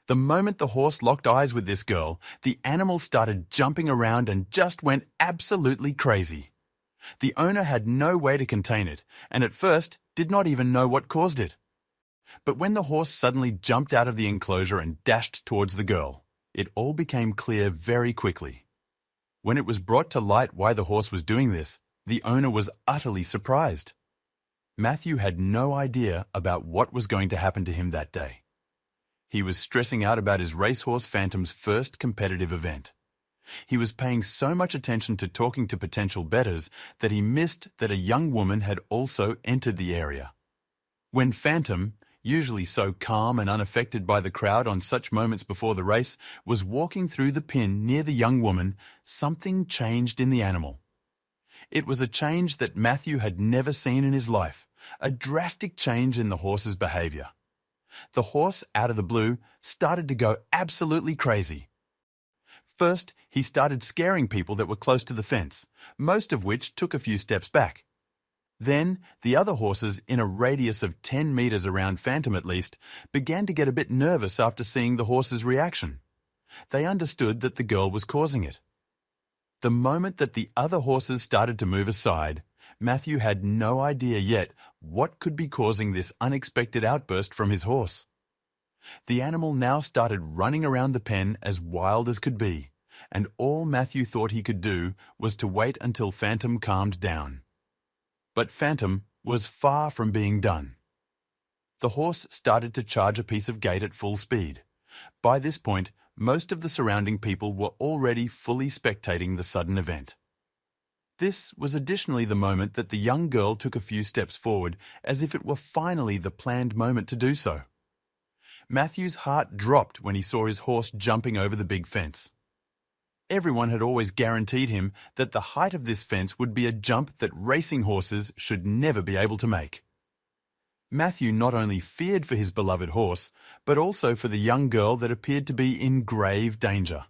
The moment the horse locked eyes with this girl, the animal started jumping around and just went absolutely crazy. The owner had no way to contain it, and at first did not even know what caused it. But when the horse suddenly jumped out of the enclosure and dashed towards the girl, it all became clear very quickly. When it was brought to light why the horse was doing this, the owner was utterly surprised. Matthew had no idea about what was going to happen to him that day. He was stressing out about his racehorse Phantom's first competitive event. He was paying so much attention to talking to potential bettors that he missed that a young woman had also entered the area. When Phantom, usually so calm and unaffected by the crowd on such moments before the race, was walking through the pin near the young woman, something changed in the animal. It was a change that Matthew had never seen in his life, a drastic change in the horse's behavior. The horse, out of the blue, started to go absolutely crazy. First, he started scaring people that were close to the fence, most of which took a few steps back. Then, the other horses, in a radius of 10 meters around Phantom at least, began to get a bit nervous after seeing the horse's reaction. They understood that the girl was causing it. The moment that the other horses started to move aside, Matthew had no idea yet what could be causing this unexpected outburst from his horse. The animal now started running around the pen as wild as could be, and all Matthew thought he could do was to wait until Phantom calmed down. But Phantom was far from being done. The horse started to charge a piece of gate at full speed. By this point, most of the surrounding people were already fully spectating the sudden event. This was additionally the moment that the young girl took a few steps forward, as if it were finally the planned moment to do so. Matthew's heart dropped when he saw his horse jumping over the big fence. Everyone had always guaranteed him that the height of this fence would be a jump that racing horses should never be able to make. Matthew not only feared for his beloved horse, but also for the young girl that appeared to be in grave danger.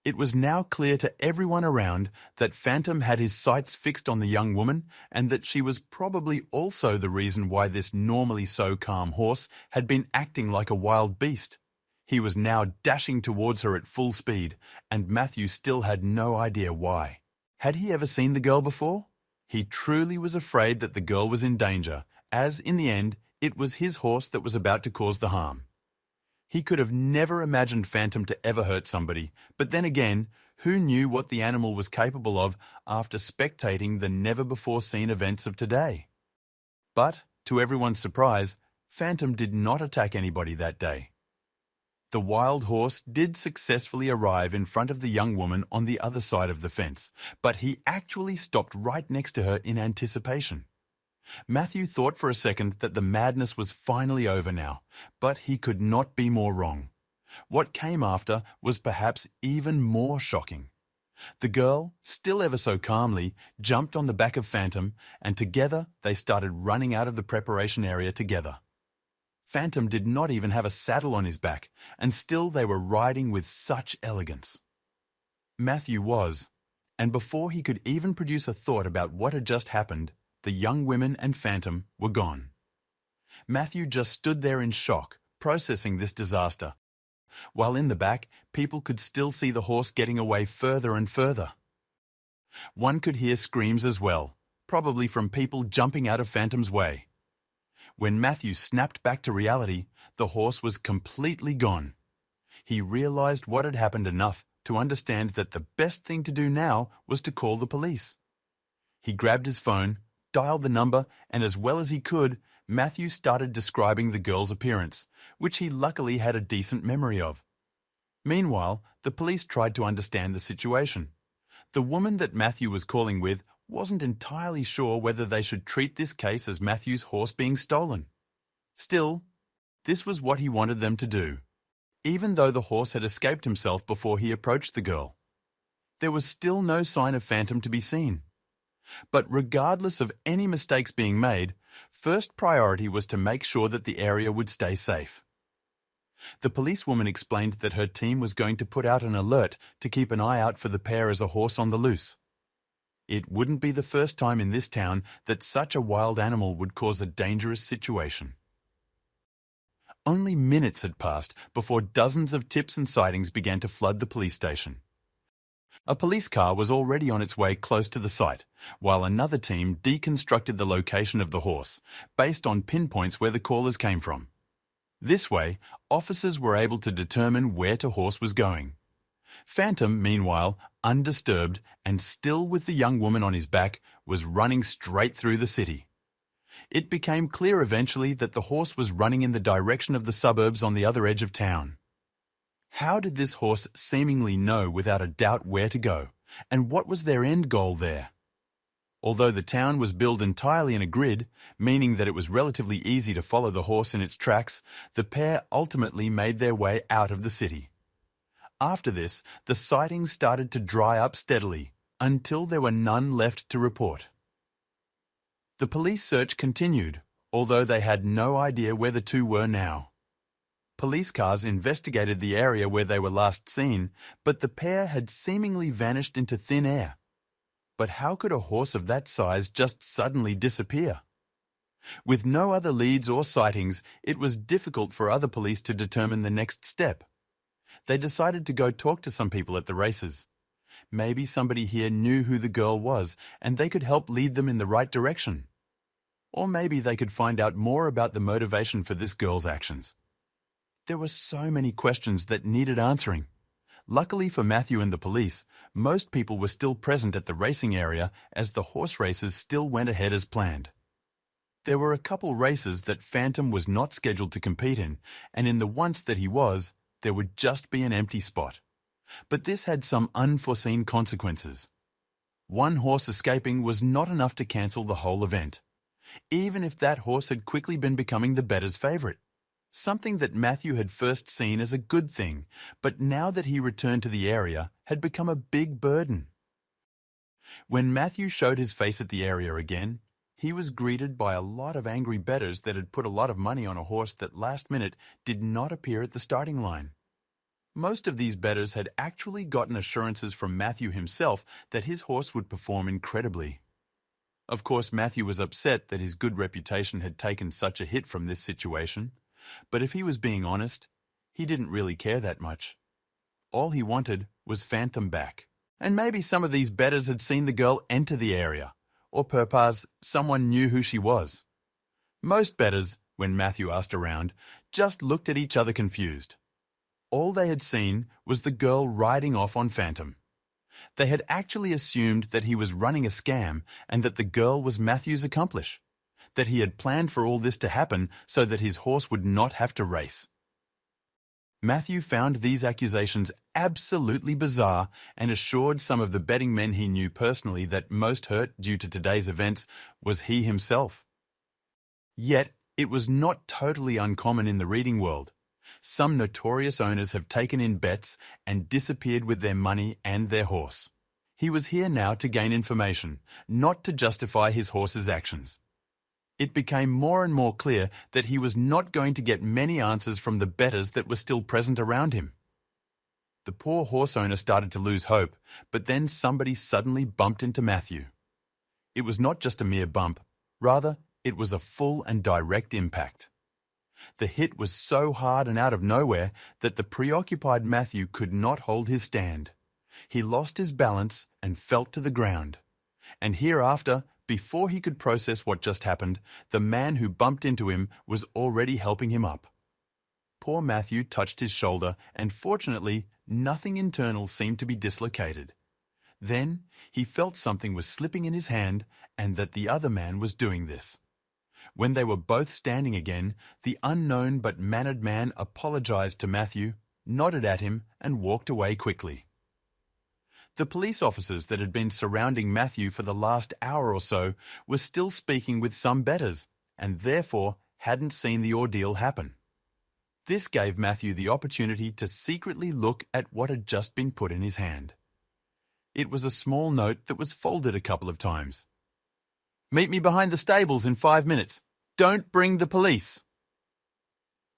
It was now clear to everyone around that Phantom had his sights fixed on the young woman and that she was probably also the reason why this normally so calm horse had been acting like a wild beast. He was now dashing towards her at full speed, and Matthew still had no idea why. Had he ever seen the girl before? He truly was afraid that the girl was in danger, as, in the end, it was his horse that was about to cause the harm. He could have never imagined Phantom to ever hurt somebody, but then again, who knew what the animal was capable of after spectating the never-before-seen events of today? But, to everyone's surprise, Phantom did not attack anybody that day. The wild horse did successfully arrive in front of the young woman on the other side of the fence, but he actually stopped right next to her in anticipation. Matthew thought for a second that the madness was finally over now, but he could not be more wrong. What came after was perhaps even more shocking. The girl, still ever so calmly, jumped on the back of Phantom, and together they started running out of the preparation area together. Phantom did not even have a saddle on his back, and still they were riding with such elegance. Matthew was, and before he could even produce a thought about what had just happened, the young women and Phantom were gone. Matthew just stood there in shock, processing this disaster, while in the back, people could still see the horse getting away further and further. One could hear screams as well, probably from people jumping out of Phantom's way. When Matthew snapped back to reality, the horse was completely gone. He realized what had happened enough to understand that the best thing to do now was to call the police. He grabbed his phone, dialed the number, and as well as he could, Matthew started describing the girl's appearance, which he luckily had a decent memory of. Meanwhile, the police tried to understand the situation. The woman that Matthew was calling with wasn't entirely sure whether they should treat this case as Matthew's horse being stolen. Still, this was what he wanted them to do, even though the horse had escaped himself before he approached the girl. There was still no sign of Phantom to be seen. But regardless of any mistakes being made, first priority was to make sure that the area would stay safe. The policewoman explained that her team was going to put out an alert to keep an eye out for the pair as a horse on the loose. It wouldn't be the first time in this town that such a wild animal would cause a dangerous situation. Only minutes had passed before dozens of tips and sightings began to flood the police station. A police car was already on its way close to the site, while another team deconstructed the location of the horse, based on pinpoints where the callers came from. This way, officers were able to determine where the horse was going. Phantom, meanwhile, undisturbed and still with the young woman on his back, was running straight through the city. It became clear eventually that the horse was running in the direction of the suburbs on the other edge of town. How did this horse seemingly know without a doubt where to go, and what was their end goal there? Although the town was built entirely in a grid, meaning that it was relatively easy to follow the horse in its tracks, the pair ultimately made their way out of the city. After this, the sightings started to dry up steadily, until there were none left to report. The police search continued, although they had no idea where the two were now. Police cars investigated the area where they were last seen, but the pair had seemingly vanished into thin air. But how could a horse of that size just suddenly disappear? With no other leads or sightings, it was difficult for other police to determine the next step. They decided to go talk to some people at the races. Maybe somebody here knew who the girl was and they could help lead them in the right direction. Or maybe they could find out more about the motivation for this girl's actions. There were so many questions that needed answering. Luckily for Matthew and the police, most people were still present at the racing area as the horse races still went ahead as planned. There were a couple races that Phantom was not scheduled to compete in, and in the once that he was, there would just be an empty spot. But this had some unforeseen consequences. One horse escaping was not enough to cancel the whole event, even if that horse had quickly been becoming the bettor's favourite. Something that Matthew had first seen as a good thing, but now that he returned to the area, had become a big burden. When Matthew showed his face at the area again, he was greeted by a lot of angry bettors that had put a lot of money on a horse that last minute did not appear at the starting line. Most of these bettors had actually gotten assurances from Matthew himself that his horse would perform incredibly. Of course, Matthew was upset that his good reputation had taken such a hit from this situation. But if he was being honest, he didn't really care that much. All he wanted was Phantom back. And maybe some of these bettors had seen the girl enter the area, or perhaps someone knew who she was. Most bettors, when Matthew asked around, just looked at each other confused. All they had seen was the girl riding off on Phantom. They had actually assumed that he was running a scam and that the girl was Matthew's accomplice. That he had planned for all this to happen so that his horse would not have to race. Matthew found these accusations absolutely bizarre and assured some of the betting men he knew personally that most hurt due to today's events was he himself. Yet, it was not totally uncommon in the reading world. Some notorious owners have taken in bets and disappeared with their money and their horse. He was here now to gain information, not to justify his horse's actions. It became more and more clear that he was not going to get many answers from the bettors that were still present around him. The poor horse owner started to lose hope, but then somebody suddenly bumped into Matthew. It was not just a mere bump, rather, it was a full and direct impact. The hit was so hard and out of nowhere that the preoccupied Matthew could not hold his stand. He lost his balance and fell to the ground. And hereafter, before he could process what just happened, the man who bumped into him was already helping him up. Poor Matthew touched his shoulder, and fortunately, nothing internal seemed to be dislocated. Then, he felt something was slipping in his hand and that the other man was doing this. When they were both standing again, the unknown but mannered man apologized to Matthew, nodded at him, and walked away quickly. The police officers that had been surrounding Matthew for the last hour or so were still speaking with some bettors, and therefore hadn't seen the ordeal happen. This gave Matthew the opportunity to secretly look at what had just been put in his hand. It was a small note that was folded a couple of times. "Meet me behind the stables in 5 minutes. Don't bring the police."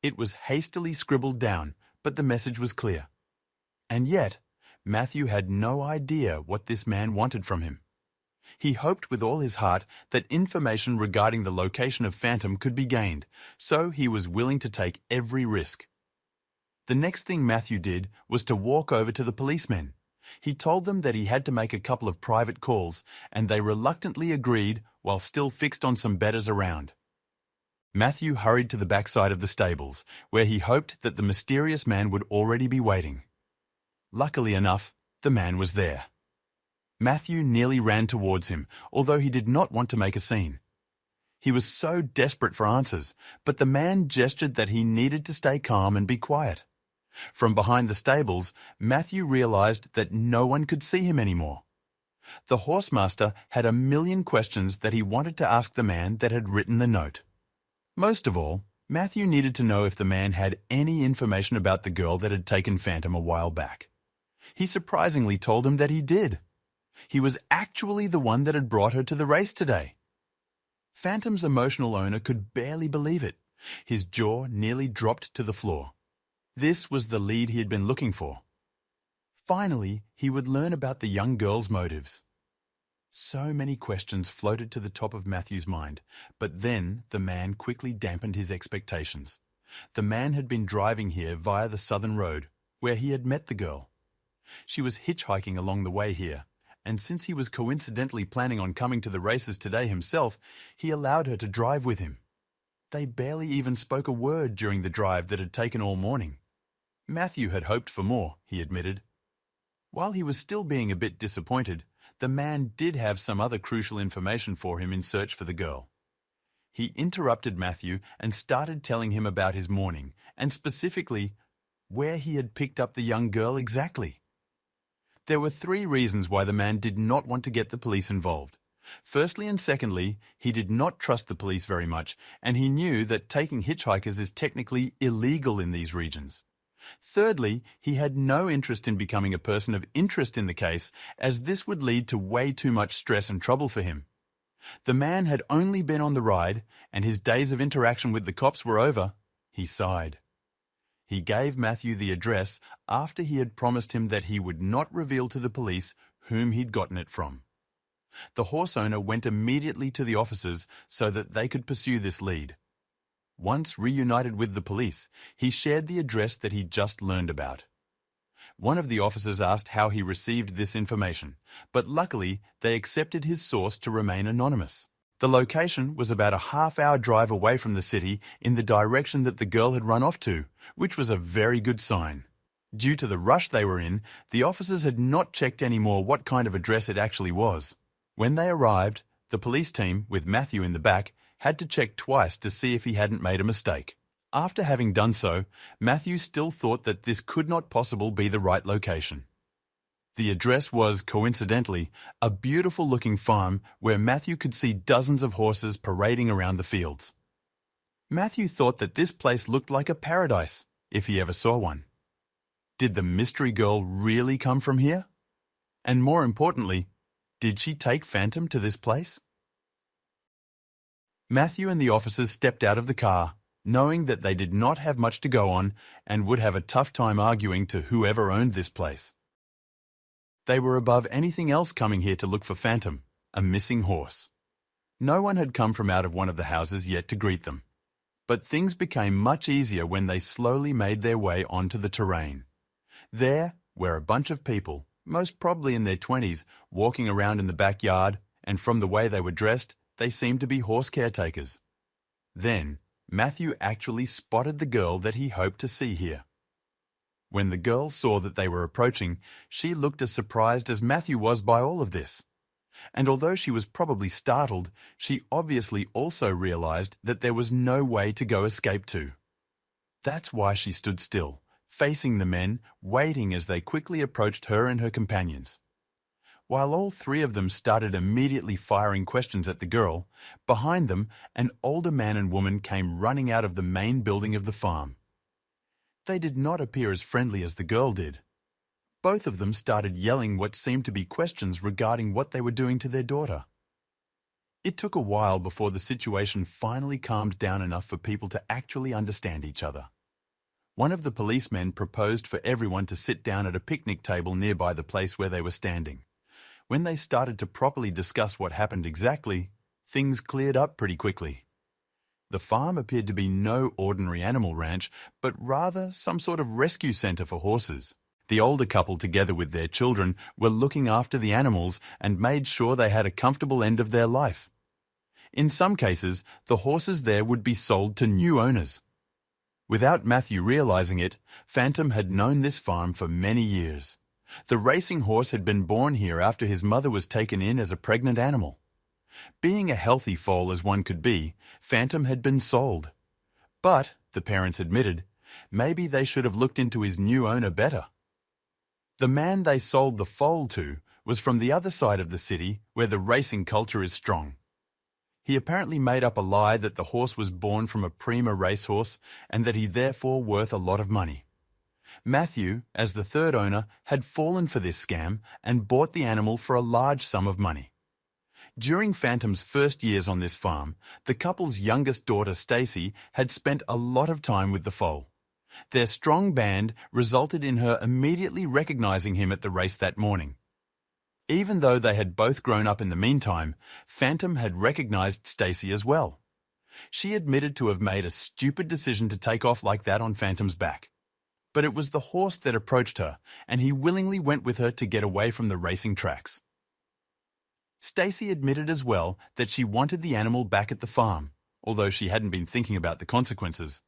It was hastily scribbled down, but the message was clear. And yet, Matthew had no idea what this man wanted from him. He hoped with all his heart that information regarding the location of Phantom could be gained, so he was willing to take every risk. The next thing Matthew did was to walk over to the policemen. He told them that he had to make a couple of private calls, and they reluctantly agreed while still fixed on some betters around. Matthew hurried to the backside of the stables, where he hoped that the mysterious man would already be waiting. Luckily enough, the man was there. Matthew nearly ran towards him, although he did not want to make a scene. He was so desperate for answers, but the man gestured that he needed to stay calm and be quiet. From behind the stables, Matthew realized that no one could see him anymore. The horsemaster had a million questions that he wanted to ask the man that had written the note. Most of all, Matthew needed to know if the man had any information about the girl that had taken Phantom a while back. He surprisingly told him that he did. He was actually the one that had brought her to the race today. Phantom's emotional owner could barely believe it. His jaw nearly dropped to the floor. This was the lead he had been looking for. Finally, he would learn about the young girl's motives. So many questions floated to the top of Matthew's mind, but then the man quickly dampened his expectations. The man had been driving here via the southern road, where he had met the girl. She was hitchhiking along the way here, and since he was coincidentally planning on coming to the races today himself, he allowed her to drive with him. They barely even spoke a word during the drive that had taken all morning. Matthew had hoped for more, he admitted. While he was still being a bit disappointed, the man did have some other crucial information for him in search for the girl. He interrupted Matthew and started telling him about his morning, and specifically, where he had picked up the young girl exactly. There were 3 reasons why the man did not want to get the police involved. Firstly and secondly, he did not trust the police very much, and he knew that taking hitchhikers is technically illegal in these regions. Thirdly, he had no interest in becoming a person of interest in the case, as this would lead to way too much stress and trouble for him. The man had only been on the ride, and his days of interaction with the cops were over. He sighed. He gave Matthew the address after he had promised him that he would not reveal to the police whom he'd gotten it from. The horse owner went immediately to the officers so that they could pursue this lead. Once reunited with the police, he shared the address that he'd just learned about. One of the officers asked how he received this information, but luckily they accepted his source to remain anonymous. The location was about a half-hour drive away from the city in the direction that the girl had run off to, which was a very good sign. Due to the rush they were in, the officers had not checked anymore what kind of address it actually was. When they arrived, the police team, with Matthew in the back, had to check twice to see if he hadn't made a mistake. After having done so, Matthew still thought that this could not possibly be the right location. The address was, coincidentally, a beautiful-looking farm where Matthew could see dozens of horses parading around the fields. Matthew thought that this place looked like a paradise, if he ever saw one. Did the mystery girl really come from here? And more importantly, did she take Phantom to this place? Matthew and the officers stepped out of the car, knowing that they did not have much to go on and would have a tough time arguing to whoever owned this place. They were above anything else coming here to look for Phantom, a missing horse. No one had come from out of one of the houses yet to greet them. But things became much easier when they slowly made their way onto the terrain. There were a bunch of people, most probably in their 20s, walking around in the backyard, and from the way they were dressed, they seemed to be horse caretakers. Then, Matthew actually spotted the girl that he hoped to see here. When the girl saw that they were approaching, she looked as surprised as Matthew was by all of this. And although she was probably startled, she obviously also realized that there was no way to go escape to. That's why she stood still, facing the men, waiting as they quickly approached her and her companions. While all 3 of them started immediately firing questions at the girl, behind them an older man and woman came running out of the main building of the farm. They did not appear as friendly as the girl did. Both of them started yelling what seemed to be questions regarding what they were doing to their daughter. It took a while before the situation finally calmed down enough for people to actually understand each other. One of the policemen proposed for everyone to sit down at a picnic table nearby the place where they were standing. When they started to properly discuss what happened exactly, things cleared up pretty quickly. The farm appeared to be no ordinary animal ranch, but rather some sort of rescue center for horses. The older couple, together with their children, were looking after the animals and made sure they had a comfortable end of their life. In some cases, the horses there would be sold to new owners. Without Matthew realizing it, Phantom had known this farm for many years. The racing horse had been born here after his mother was taken in as a pregnant animal. Being a healthy foal as one could be, Phantom had been sold. But, the parents admitted, maybe they should have looked into his new owner better. The man they sold the foal to was from the other side of the city where the racing culture is strong. He apparently made up a lie that the horse was born from a prima racehorse and that he therefore worth a lot of money. Matthew, as the third owner, had fallen for this scam and bought the animal for a large sum of money. During Phantom's first years on this farm, the couple's youngest daughter, Stacy, had spent a lot of time with the foal. Their strong band resulted in her immediately recognizing him at the race that morning. Even though they had both grown up in the meantime, Phantom had recognized Stacy as well. She admitted to have made a stupid decision to take off like that on Phantom's back. But it was the horse that approached her, and he willingly went with her to get away from the racing tracks. Stacy admitted as well that she wanted the animal back at the farm, although she hadn't been thinking about the consequences.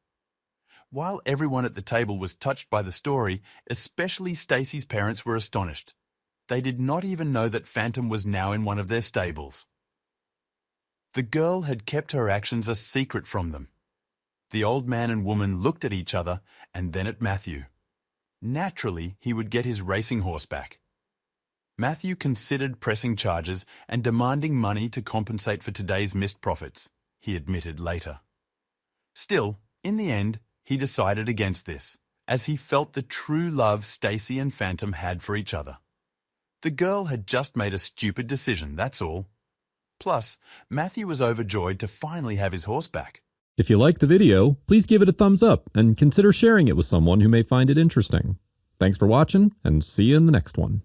While everyone at the table was touched by the story, especially Stacy's parents were astonished. They did not even know that Phantom was now in one of their stables. The girl had kept her actions a secret from them. The old man and woman looked at each other and then at Matthew. Naturally, he would get his racing horse back. Matthew considered pressing charges and demanding money to compensate for today's missed profits, he admitted later. Still, in the end, he decided against this, as he felt the true love Stacy and Phantom had for each other. The girl had just made a stupid decision, that's all. Plus, Matthew was overjoyed to finally have his horse back. If you liked the video, please give it a thumbs up and consider sharing it with someone who may find it interesting. Thanks for watching, and see you in the next one.